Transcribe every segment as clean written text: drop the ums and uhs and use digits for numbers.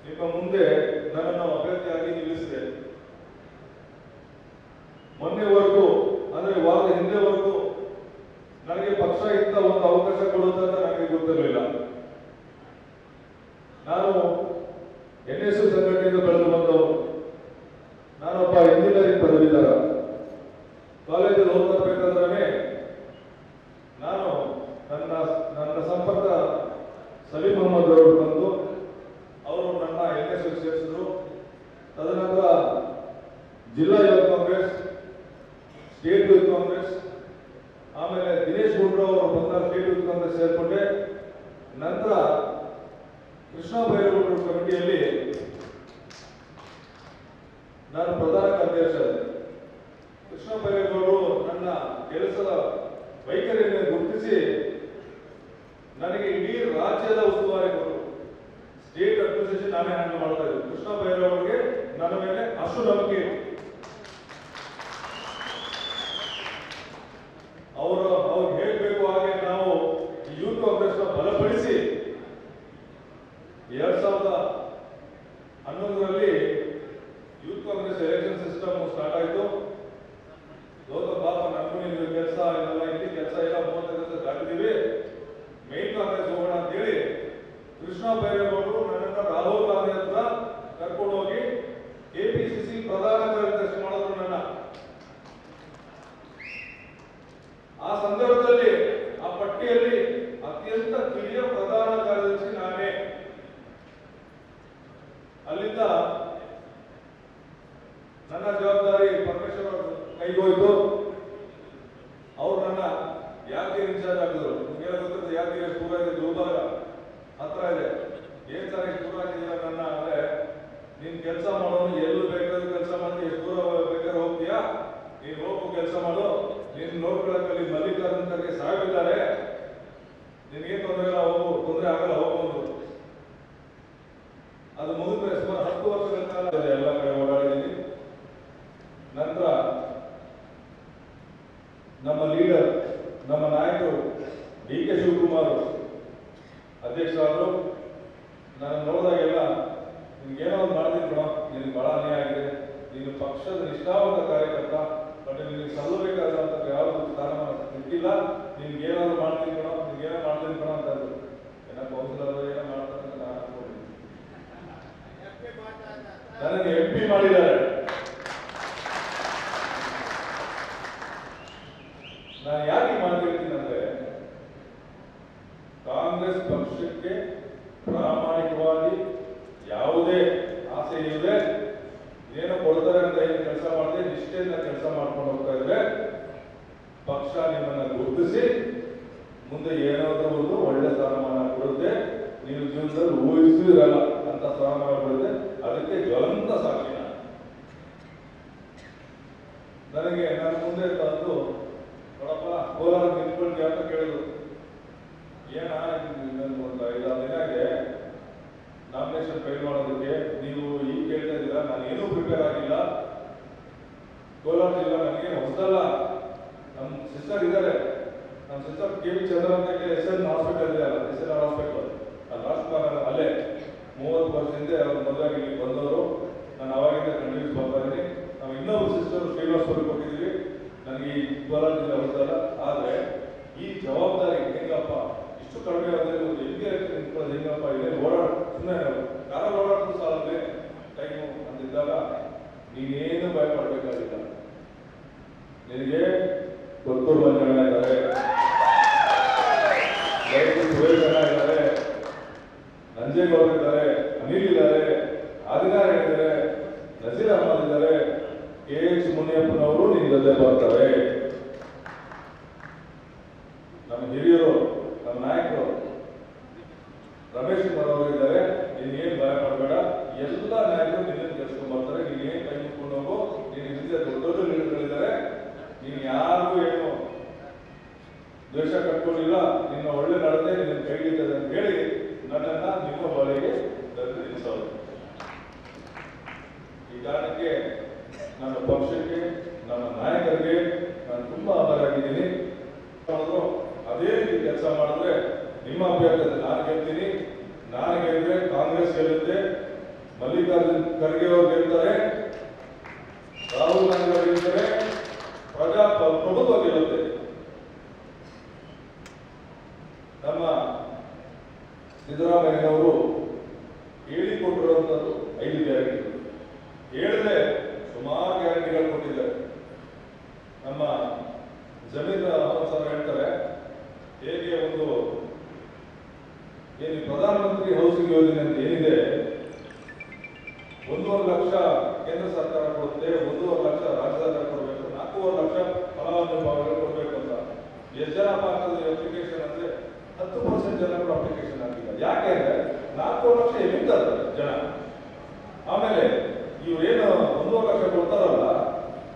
ನಿಮ್ಮ ಮುಂದೆ ನನ್ನನ್ನು ಅಭ್ಯರ್ಥಿಯಾಗಿ ನಿಲ್ಲಿಸಿದೆ. ಮೊನ್ನೆವರೆಗೂ ಅಂದ್ರೆ ವಾರದ ಹಿಂದೆವರೆಗೂ ನನಗೆ ಪಕ್ಷ ಇಂತ ಒಂದು ಅವಕಾಶ ಕೊಡುತ್ತೆ ಅಂತ ನನಗೆ ಗೊತ್ತಿರಲಿಲ್ಲ. ನಾನು NSU ಸಂಘಟನೆಯಿಂದ ಬೆಳೆದು ಬಂದವನು. ನಾನೊಬ್ಬ ಇಂಜಿನಿಯರಿಂಗ್ ಪದವೀಧರ. ಕಾಲೇಜಲ್ಲಿ ಓದ್ತಾ ಬೇಕಾದ್ರೆ ನಾನು ನನ್ನ ಸಂಪರ್ಕ ಸಲೀಂ ಅಹಮದ್ ಅವರು ಬಂದು ಅವರು ನನ್ನ NSU ಸೇರಿಸಿದ್ರು. ತದನಂತರ ಜಿಲ್ಲಾ youth Congress, state youth Congress, ಆಮೇಲೆ ದಿನೇಶ್ ಗುಂಡ್ರಾವ್ ಅವರು ಬಂದ ಸ್ಟೇಟ್ ಯೂತ್ ಕಾಂಗ್ರೆಸ್ ಸೇರ್ಕೊಂಡೆ. ನಂತರ ಕೃಷ್ಣ ಬೈರೇಗೌಡರ ಕಮಿಟಿಯಲ್ಲಿ ನಾನು ಪ್ರಧಾನ ಕಾರ್ಯದರ್ಶಿ. ಕೃಷ್ಣ ಬೈರೇಗೌಡರು ನನ್ನ ಕೆಲಸದ ವೈಖರಿಯನ್ನು ಗುರುತಿಸಿ ನನಗೆ ಇಡೀ ರಾಜ್ಯದ ಉಸ್ತುವಾರಿ ಕೊಟ್ಟರು. ಸ್ಟೇಟ್ ಅಡ್ಮಿನಿಸ್ಟ್ರೇಷನ್ ನಾನೇ ಹ್ಯಾಂಡಲ್ ಮಾಡ್ತಾ ಇದ್ದೆ. ಕೃಷ್ಣ ಬೈರೇಗೌಡರಿಗೆ ನನ್ನ ಮೇಲೆ ಅಷ್ಟು ನಂಬಿಕೆ ಇತ್ತು. ಅವ್ರು ಹೇಳಬೇಕು ಹಾಗೆ ನಾವು ಯೂತ್ ಕಾಂಗ್ರೆಸ್ ಬಲಪಡಿಸಿ 2011ರಲ್ಲಿ youth Congress election system start ಆಯಿತು. ಪಾಪ ನನಗೂ ನಿಮ್ಗೆ ಕೆಲಸ ಇಲ್ಲ, ಇಲ್ಲಿ ಕೆಲಸ ಇಲ್ಲ, 35 ವರ್ಷ ದಾಟಿದೀವಿ, ಮೈನ್ ಕಾಂಗ್ರೆಸ್ ಹೋಗೋಣ ಅಂತೇಳಿ ಕೃಷ್ಣ ಬೈರೇಗೌಡರು ನನ್ನನ್ನು ರಾಹುಲ್ ಗಾಂಧಿ ಹತ್ರ ಕರ್ಕೊಂಡು ಹೋಗಿ KPCC ಪ್ರಧಾನ ಕಾರ್ಯದರ್ಶಿ ಮಾಡಿದ್ರು ನನ್ನ. ಆ ಸಂದರ್ಭದಲ್ಲಿ ಆ ಪಟ್ಟಿಯಲ್ಲಿ ಅತ್ಯಂತ ಕಿರಿಯ ಪ್ರಧಾನ ಕಾರ್ಯದರ್ಶಿ ನಾನೇ. ಅಲ್ಲಿಂದ ನನ್ನ ಜವಾಬ್ದಾರಿ ಪರಮೇಶ್ವರ್ ಕೈಗೋಯ್ತು. ಅವ್ರು ನನ್ನ ಯಾದಗಿರಿ ಇನ್ಚಾರ್ಜ್ ಆಗಿದ್ರು. ನಿಮಗೆಲ್ಲ ಗೊತ್ತಿರುತ್ತೆ, ಯಾದಗಿರಿ ಎಷ್ಟು ದೂರ ಇದೆ, ಗುಲ್ಬರ್ಗ ಹತ್ರ ಇದೆ. ಏನ್ ಸರ್ ಎಷ್ಟು ದೂರ ಆಗಿದ್ದೀರ ನನ್ನ ಅಂದ್ರೆ, ನೀನ್ ಕೆಲಸ ಮಾಡೋನು ಎಲ್ಲೂ ಬೇಕಾದ್ರೂ ಕೆಲಸ ಮಾಡ್ತೀವಿ, ಎಷ್ಟು ದೂರ ಬೇಕಾದ್ರೆ ಹೋಗ್ತೀಯಾ, ನೀನ್ ಹೋಗು ಕೆಲಸ ಮಾಡು, ನೀನ್ ನೋಡ್ಕೊಳ್ಳೋಕೆ ಮಲ್ಲಿಕಾರ್ಜುನ್ ತನಕ ಸಾಹಿಬಿದ್ದಾರೆ, ನಿನಗೆ ತೊಂದರೆ ಆಗಲ್ಲ ಹೋಗ್ಬೋದು. ಅದು ಮುಗಿದ ಸುಮಾರು 10 ವರ್ಷಗಳ ಕಾಲ ಎಲ್ಲ ಕಡೆ ಓಡಾಡಿದ್ದೀನಿ. ನಂತರ ನಮ್ಮ ಲೀಡರ್, ನಮ್ಮ ನಾಯಕರು DK ಶಿವಕುಮಾರ್ ಅಧ್ಯಕ್ಷರಾದರು. ನಾನು ನೋಡಿದಾಗೆಲ್ಲ ನಿನ್ಗೇನೋ ಒಂದು ಮಾಡ್ತೀನಿ ಕಣೋ, ನಿನಗೆ ಬಹಳ ಅನ್ಯಾಯ ಆಗಿದೆ, ನೀನು ಪಕ್ಷದ ನಿಷ್ಠಾವಂತ ಕಾರ್ಯಕರ್ತ, ಬಟ್ ನಿನಗೆ ಸಲ್ಲಬೇಕಾದಂತ ಯಾವುದು ಸ್ಥಾನಮಾನ ಸಿಕ್ಕಿಲ್ಲ, ನಿನ್ಗೇನಾದ್ರು ಮಾಡ್ತೀನಿ ಕಣೋ ಅಂತ ಅಂದ್ರು. ಏನೋ ಕೌನ್ಸಿಲರ್ ಏನೋ ಮಾಡ್ತಾರೆ ಅಂತ ನಾನು ಅನ್ಕೊಂಡಿದ್ದೀನಿ. ನನಗೆ MP ಮಾಡಿದ್ದಾರೆ. ನಾನು ಯಾಕೆ ಮಾತಾಡ್ತೀನಿ ಅಂದ್ರೆ, ಕಾಂಗ್ರೆಸ್ ಪಕ್ಷಕ್ಕೆ ಪ್ರಾಮಾಣಿಕವಾಗಿ ಯಾವುದೇ ಆಸೆ ಇಲ್ಲದೆ ಏನೋ ಕೊಡ್ತಾರೆ ಅಂತ ಏನು ಕೆಲಸ ಮಾಡದೆ ನಿಷ್ಠೆಯಿಂದ ಕೆಲಸ ಮಾಡ್ಕೊಂಡು ಹೋಗ್ತಾ ಇದ್ರೆ ಪಕ್ಷ ನಿಮ್ಮನ್ನ ಗುರುತಿಸಿ ಮುಂದೆ ಏನಾದ್ರೂ ಒಂದು ಒಳ್ಳೆ ಸ್ಥಾನಮಾನ ಕೊಡುತ್ತೆ. ನೀವು ಜೀವನದಲ್ಲಿ ಊಹಿಸಿರಲ್ಲ ಅಂತ ಸ್ಥಾನಮಾನ ಕೊಡುತ್ತೆ. ಅದಕ್ಕೆ ಜ್ವಲಂತ ಸಾಕ್ಷಿ ನನಗೆ ನನ್ನ ಮುಂದೆ ತಂದು ನೋಡಪ್ಪ ಕೋಲಾರ ನಿಂತ್ಕೊಂಡು ಅಂತ ಕೇಳಿದ್ರು. ಏನ ಒಂದು 5-6 ದಿನ ಇದೆ ನಾಮಿನೇಷನ್ ಫೈಲ್ ಮಾಡೋದಕ್ಕೆ, ನೀವು ಈಗ ಕೇಳ್ತಾ ಇದ್ದೀರಾ, ನಾನು ಏನೂ ಪ್ರಿಪೇರ್ ಆಗಿಲ್ಲ. ಕೋಲಾರ ಜಿಲ್ಲಾ ನನಗೇನು ಹೊಸದಲ್ಲ. ನಮ್ಮ ಸಿಸ್ಟರ್ ಇದ್ದಾರೆ, ನಮ್ಮ ಸಿಸ್ಟರ್ KV ಚಂದ್ರ ಅಂತ SN ಹಾಸ್ಪಿಟಲ್ ಇದೆ ಅಲ್ಲ, SNR ಹಾಸ್ಪಿಟಲ್, ಅಲ್ಲಿ ರಾಜ್ಕುಮಾರ್ ಅಲ್ಲೇ 30 ವರ್ಷದಿಂದ ಅವ್ರ ಮದುವೆಯಾಗಿ ಇಲ್ಲಿ ಬಂದವರು. ನಾನು ಅವಾಗಿಂದ ಕಂಟಿನ್ಯೂಸ್ ಬರ್ತಾ ಇದ್ದೀನಿ. ನಾವು ಇನ್ನೊಬ್ಬರು ಸಿಸ್ಟರ್ ಶ್ರೀನಿವಾಸಪುರಕ್ಕೆ ಹೋಗಿದ್ದೀವಿ. ನನಗೆ ಈ ಕೋಲಾರ ಜಿಲ್ಲೆ ಹೊಸದಲ್ಲ. ಆದರೆ ಈ ಜವಾಬ್ದಾರಿ ಹೆಂಗಪ್ಪ ಇಷ್ಟು ಕಡಿಮೆ ಆದರೆ ಒಂದು ನಿಂತ್ಕೊಳ್ಳೋದು ಹೆಂಗಪ್ಪ, ಇದೇ ಸುಮ್ಮನೆ ಕಾರಲ್ಲಿ ಓಡಾಡೋದು ಸಾಲದೆ ಟೈಮು ಅಂತಿದ್ದಾಗ ನೀನೇನು ಭಯ ಪಡಬೇಕಾಗಿಲ್ಲ. ನಿನಗೆ ಕೊತ್ತೂರು ಮಂಜಣ್ಣ ಇದ್ದಾರೆ, ಸುರೇಶ್ ಅಣ್ಣ ಇದ್ದಾರೆ, ನಂಜೇಗೌಡ ಇದ್ದಾರೆ, ಅನಿಲ್ ಇದ್ದಾರೆ, ಆದಿನಾರಾಯಣ ಇದ್ದಾರೆ, ನಜೀರ್ ಅಹಮದ್ ಇದ್ದಾರೆ, KH ಮುನಿಯಪ್ಪನವರು ನಿನ್ನ ಜೊತೆ ಬರ್ತಾರೆ. ನಮ್ಮ ಹಿರಿಯರು, ನಮ್ಮ ನಾಯಕರು ರಮೇಶ್ ಕುಮಾರ್ ಅವರು ಇದ್ದಾರೆ. ನೀನೇನು ಭಯ ಪಡಬೇಡ, ಎಲ್ಲ ನಾಯಕರು ನಿನ್ನ ಕೆಲ್ಸ್ಕೊಂಡ್ ಬರ್ತಾರೆ. ನೀನೇನು ಕೈ ಮುಟ್ಕೊಂಡು ಹೋಗು. ನೀನು ಹಿಂದೆ ದೊಡ್ಡ ಲೀಡರ್ಗಳಿದ್ದಾರೆ. ನೀನು ಯಾರಿಗೂ ಏನು ದ್ವೇಷ ಕಟ್ಕೊಂಡಿಲ್ಲ. ನಿನ್ನ ಒಳ್ಳೆ ನಡತೆ ನಿನ್ನ ಕೈಲಿರ್ತದೆ ಅಂತ ಹೇಳಿ ನನ್ನನ್ನ ನಿಮ್ಮ ಬಳಿಗೆ ತಂದು ನಿಲ್ಲಿಸೋದು. ಈ ಕಾರಣಕ್ಕೆ ನನ್ನ ಪಕ್ಷಕ್ಕೆ, ನನ್ನ ನಾಯಕರಿಗೆ ನಾನು ತುಂಬಾ ಆಭಾರಿಯಾಗಿದ್ದೀನಿ. ಅದೇ ರೀತಿ ಕೆಲಸ ಮಾಡಿದ್ರೆ ನಿಮ್ಮ ಅಭ್ಯರ್ಥಿ ನಾನು ಗೆಲ್ತೀನಿ. ನಾನೇ ಖರ್ಗೆ ಅವರು ಗೆಲ್ತಾರೆ, ರಾಹುಲ್ ಗಾಂಧಿ ಅವರು ಗೆಲ್ತಾರೆ, ಪ್ರಜಾಪ್ರಭುತ್ವ ಗೆಲ್ಲುತ್ತೆ. ನಮ್ಮ ಸಿದ್ದರಾಮಯ್ಯನವರು ಹೇಳಿಕೊಟ್ಟಿರುವಂಥದ್ದು 5 ಗ್ಯಾರಂಟಿಗಳು, ಹೇಳಿದ್ರೆ ಸುಮಾರು ಗ್ಯಾರಂಟಿಗಳು ಕೊಟ್ಟಿದ್ದಾರೆ. ನಮ್ಮ ಜಮೀರ್ ಅಹಮದ್ ಸರ್ ಹೇಳ್ತಾರೆ, ಹೇಗೆ ಏನು ಪ್ರಧಾನಮಂತ್ರಿ ಹೌಸಿಂಗ್ ಯೋಜನೆ ಅಂತ ಏನಿದೆ, 1.5 ಲಕ್ಷ ಕೇಂದ್ರ ಸರ್ಕಾರ ಕೊಡುತ್ತೆ, 1.5 ಲಕ್ಷ ರಾಜ್ಯ ಸರ್ಕಾರ ಕೊಡಬೇಕು, 4.5 ಲಕ್ಷ ಫಲಾನುಭವಿಗಳು ಕೊಡಬೇಕು ಅಂತ. ಎಷ್ಟು ಜನ ಆಗ್ತದೆ ಅಪ್ಲಿಕೇಶನ್ ಅಂದ್ರೆ 10% ಜನಗಳು ಅಪ್ಲಿಕೇಶನ್ ಹಾಕಿದ್ದಾರೆ. ಯಾಕೆ ಅಂದ್ರೆ 4 ಲಕ್ಷ ಎಲ್ಲಿದ್ದಾರೆ ಜನ. ಆಮೇಲೆ ಇವ್ರೇನು 1.5 ಲಕ್ಷ ಕೊಡ್ತಾರಲ್ಲ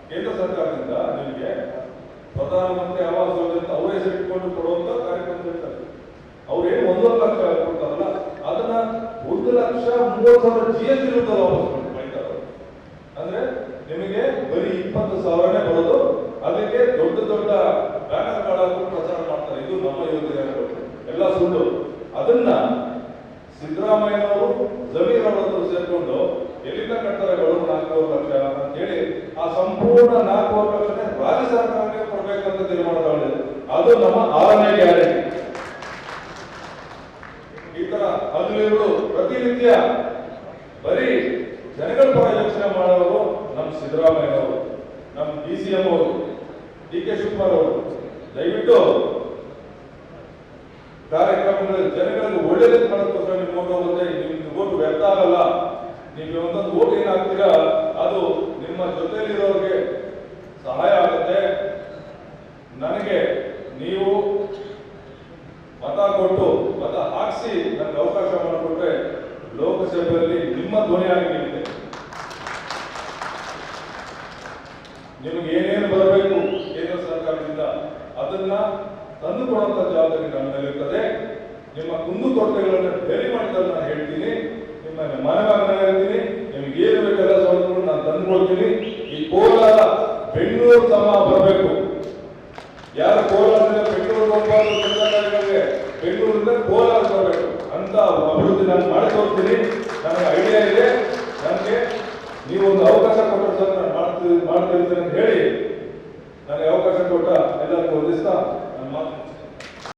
ಕೇಂದ್ರ ಸರ್ಕಾರದಿಂದ, ನಿಮಗೆ ಪ್ರಧಾನಮಂತ್ರಿ ಆವಾಸ್ ಯೋಜನೆ ಅಂತ ಅವರೇ ಇಟ್ಕೊಂಡು ಕೊಡುವಂತ ಕಾರ್ಯಕ್ರಮ ಇರ್ತಾರೆ. ಅವ್ರೇನು 1.5 ಲಕ್ಷ ಕೊಡ್ತಾರಲ್ಲ ಅದನ್ನ 1,30,000 GST ರೂಪಾಯಿ ವಾಪಸ್ ಮಾಡ್ತಾರೆ. ಅಂದ್ರೆ ನಿಮಗೆ ಬರೀ 20,000ನೇ ಬರೋದು. ಅದಕ್ಕೆ ದೊಡ್ಡ ದೊಡ್ಡ ಬ್ಯಾನರ್ಗಳನ್ನು ಪ್ರಚಾರ ಮಾಡ್ತಾರೆ, ಇದು ನಮ್ಮ ಯೋಜನೆ ಎಲ್ಲ ಸುಳ್ಳು. ಅದನ್ನ ಸಿದ್ದರಾಮಯ್ಯನವರು ಜಮೀರ್ ಅವರು ಸೇರ್ಕೊಂಡು ಎಲ್ಲಿಂದ ಕಟ್ತಾರೆ ಬಡವರು 4 ಲಕ್ಷ ಅಂತ ಹೇಳಿ ಆ ಸಂಪೂರ್ಣ 4 ಲಕ್ಷನೇ ರಾಜ್ಯ ಸರ್ಕಾರಕ್ಕೆ ಕೊಡಬೇಕಂತ ತೀರ್ಮಾನ ತಗೊಂಡಿದೆ. ಅದು ನಮ್ಮ 6ನೇ ಗ್ಯಾರಂಟಿ. ಈ ತರ ಹಗಲಿರುಳು ಪ್ರತಿನಿತ್ಯ ಬರೀ ಜನಗಳ ಪರ ಯೋಚನೆ ಮಾಡೋರು ನಮ್ಮ ಸಿದ್ದರಾಮಯ್ಯನವರು, ನಮ್ಮ DCM ಅವರು, DK ಶಿವಕುಮಾರ್ ಅವರು. ದಯವಿಟ್ಟು ಕಾರ್ಯಕ್ರಮಗಳು ಜನಗಳಿಗೆ ಒಳ್ಳೇದು ಮಾಡೋದಕ್ಕೋಸ್ಕರ ನೀವು ಓಟ್ ಹೋಗುತ್ತೆ. ನಿಮ್ಗೆ ಓಟ್ ವ್ಯರ್ಥ ಆಗಲ್ಲ. ನೀವು ಒಂದೊಂದು ಓಟ್ ಏನಾಗ್ತೀರಾ ಅದು ನಿಮ್ಮ ಜೊತೆಲಿರೋರಿಗೆ ಸಹಾಯ ಆಗುತ್ತೆ. ನನಗೆ ನೀವು ಮತ ಕೊಟ್ಟು ಮತ ಹಾಕಿಸಿ ನನಗೆ ಅವಕಾಶ ಮಾಡಿಕೊಟ್ರೆ ಲೋಕಸಭೆಯಲ್ಲಿ ನಿಮ್ಮ ಧ್ವನಿಯಾಗಿ ನಿಲ್ಲುತ್ತೆ. ನಿಮಗೆ ಏನೇನು ಬರಬೇಕು ಕೇಂದ್ರ ಸರ್ಕಾರದಿಂದ ಅದನ್ನ ತಂದುಕೊಡುವಂತ ಜವಾಬ್ದಾರಿ ನನ್ನ ಮೇಲೆ ಇರ್ತದೆ. ನಿಮ್ಮ ಕುಂದುಕೊರತೆಗಳನ್ನು ಬೇರೆ ಮಾಡಿದಲ್ಲಿ ನಾನು ಹೇಳ್ತೀನಿ, ನಿಮ್ಮ ಮನಗಾರನ ಹೇಳ್ತೀನಿ, ನಿಮ್ಗೆ ಏನು ಬೇಕೆಲ್ಲ ಸೌಲಭ್ಯಗಳು ನಾನು ತಂದುಕೊಳ್ತೀನಿ. ಈ ಕೋಲಾರ ಬೆಂಗಳೂರು ಸಮ ಬರಬೇಕು. ಯಾರು ಕೋಲಾರದಿಂದ ಬೆಂಗಳೂರು ಹೋಗಬಾರ್ದು, ಬೆಂಗಳೂರಿಂದ ಕೋಲಾರ ಬರಬೇಕು ಅಂತ ಅಭಿವೃದ್ಧಿ ನಾನು ಮಾಡಿ ತೋರಿಸ್ತೀನಿ. ನನಗೆ ಐಡಿಯಾ ಇದೆ. ನನಗೆ ನೀವು ಒಂದು ಅವಕಾಶ ಕೊಟ್ಟರೆ ಸರ್ ನಾನು ಮಾಡ್ತಿರ್ತೀನಿ ಅಂತ ಹೇಳಿ ನನಗೆ ಅವಕಾಶ ಕೊಟ್ಟ ಎಲ್ಲರಿಗೂ ವಂದಿಸ್ತಾ ನನ್ನ ಮಾತು